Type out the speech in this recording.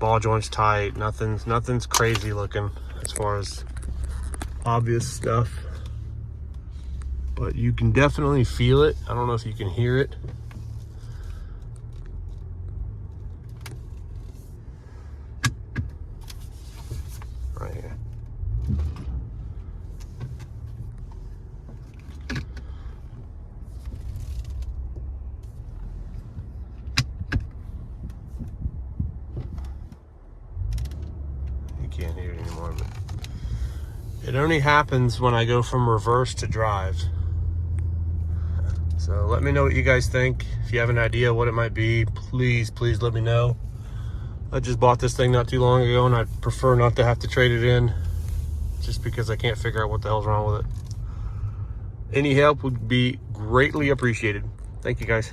ball joints tight, nothing's crazy looking as far as obvious stuff, but you can definitely feel it. I don't know if you can hear it. Right here. You can't hear it anymore, but it only happens when I go from reverse to drive. So let me know what you guys think. If you have an idea what it might be, please let me know. I just bought this thing not too long ago, and I'd prefer not to have to trade it in just because I can't figure out what the hell's wrong with it. Any help would be greatly appreciated. Thank you, guys.